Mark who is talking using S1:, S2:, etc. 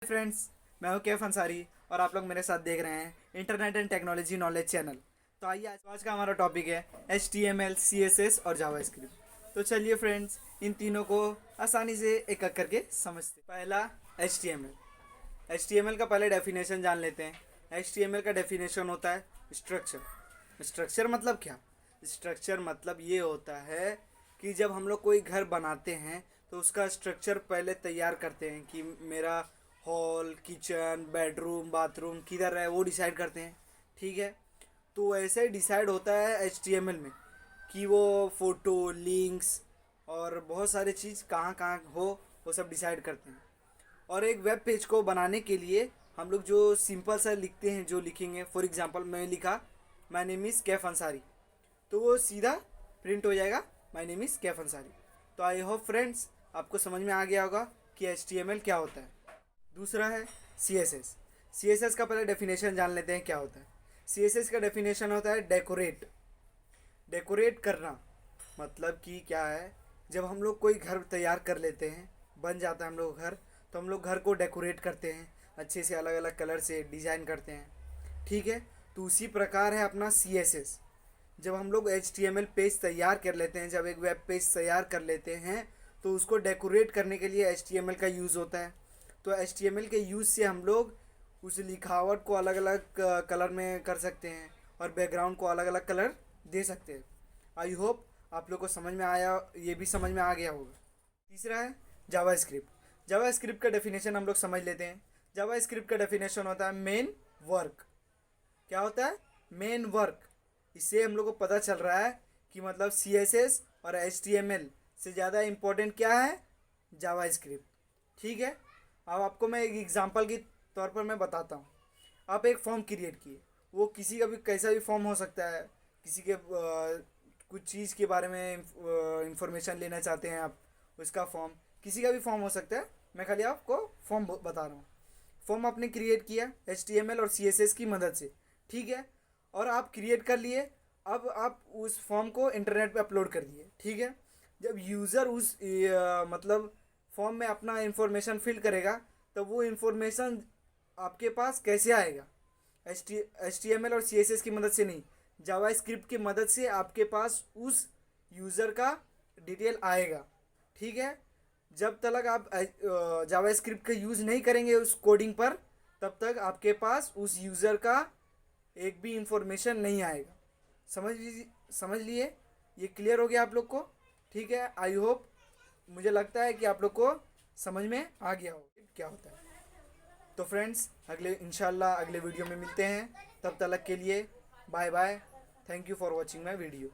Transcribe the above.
S1: Friends, मैं हूं कैफ अंसारी और आप लोग मेरे साथ देख रहे हैं internet and technology knowledge channel. तो आइए आज का हमारा टॉपिक है HTML, CSS और जावास्क्रिप्ट। तो चलिए फ्रेंड्स, इन तीनों को आसानी से एक एक करके समझते हैं। पहला HTML का पहले डेफिनेशन जान लेते हैं। HTML का डेफिनेशन होता है स्ट्रक्चर। स्ट्रक्चर मतलब क्या? स्ट्रक्चर मतलब ये होता है कि जब हम लोग कोई घर बनाते हैं तो उसका स्ट्रक्चर पहले तैयार करते हैं कि मेरा हॉल, किचन, बेडरूम, बाथरूम किधर है वो डिसाइड करते हैं। ठीक है, तो ऐसे ही डिसाइड होता है HTML में कि वो फ़ोटो, लिंक्स और बहुत सारे चीज़ कहाँ कहाँ हो वो सब डिसाइड करते हैं। और एक वेब पेज को बनाने के लिए हम लोग जो सिंपल सा लिखते हैं, जो लिखेंगे, फॉर एग्जांपल मैं लिखा my name is Kaif Ansari, तो वो सीधा प्रिंट हो जाएगा my name is Kaif Ansari. तो आई होप फ्रेंड्स आपको समझ में आ गया होगा कि HTML क्या होता है। दूसरा है CSS। CSS का पहले डेफिनेशन जान लेते हैं क्या होता है। CSS का डेफिनेशन होता है डेकोरेट। डेकोरेट करना मतलब कि क्या है, जब हम लोग कोई घर तैयार कर लेते हैं, बन जाता है हम लोग घर, तो हम लोग घर को डेकोरेट करते हैं, अच्छे से अलग अलग कलर से डिज़ाइन करते हैं। ठीक है, तो उसी प्रकार है अपना CSS। जब हम लोग HTML पेज तैयार कर लेते हैं, जब एक वेब पेज तैयार कर लेते हैं, तो उसको डेकोरेट करने के लिए HTML का यूज़ होता है। तो HTML के यूज़ से हम लोग उस लिखावट को अलग अलग कलर में कर सकते हैं और बैकग्राउंड को अलग अलग कलर दे सकते हैं। आई होप आप लोग को समझ में आया, ये भी समझ में आ गया होगा। तीसरा है जावास्क्रिप्ट। जावास्क्रिप्ट का डेफिनेशन हम लोग समझ लेते हैं। जावास्क्रिप्ट का डेफिनेशन होता है मेन वर्क। क्या होता है? Main work. इससे हम लोग को पता चल रहा है कि मतलब CSS और HTML से ज़्यादा इम्पोर्टेंट क्या है? जावास्क्रिप्ट। ठीक है, अब आपको मैं एक एग्जांपल के तौर पर मैं बताता हूँ। आप एक फॉर्म क्रिएट किए, वो किसी का भी कैसा भी फॉर्म हो सकता है। किसी के कुछ चीज़ के बारे में इंफॉर्मेशन लेना चाहते हैं आप, उसका फॉर्म, किसी का भी फॉर्म हो सकता है। मैं खाली आपको फॉर्म बता रहा हूँ। फॉर्म आपने क्रिएट किया HTML और CSS की मदद से। ठीक है, और आप क्रिएट कर लिए। अब आप उस फॉर्म को इंटरनेट पे अपलोड कर दिए। ठीक है, जब यूज़र उस मतलब फॉर्म में अपना इंफॉर्मेशन फिल करेगा, तब वो इंफॉर्मेशन आपके पास कैसे आएगा? HTML और CSS की मदद से नहीं, जावास्क्रिप्ट की मदद से आपके पास उस यूज़र का डिटेल आएगा। ठीक है, जब तक आप जावास्क्रिप्ट का यूज़ नहीं करेंगे उस कोडिंग पर, तब तक आपके पास उस यूज़र का एक भी इंफॉर्मेशन नहीं आएगा। समझ लिए? ये क्लियर हो गया आप लोग को? ठीक है, आई होप, मुझे लगता है कि आप लोग को समझ में आ गया हो क्या होता है। तो फ्रेंड्स, अगले इंशाल्लाह अगले वीडियो में मिलते हैं। तब तक के लिए bye bye. Thank you for watching my video.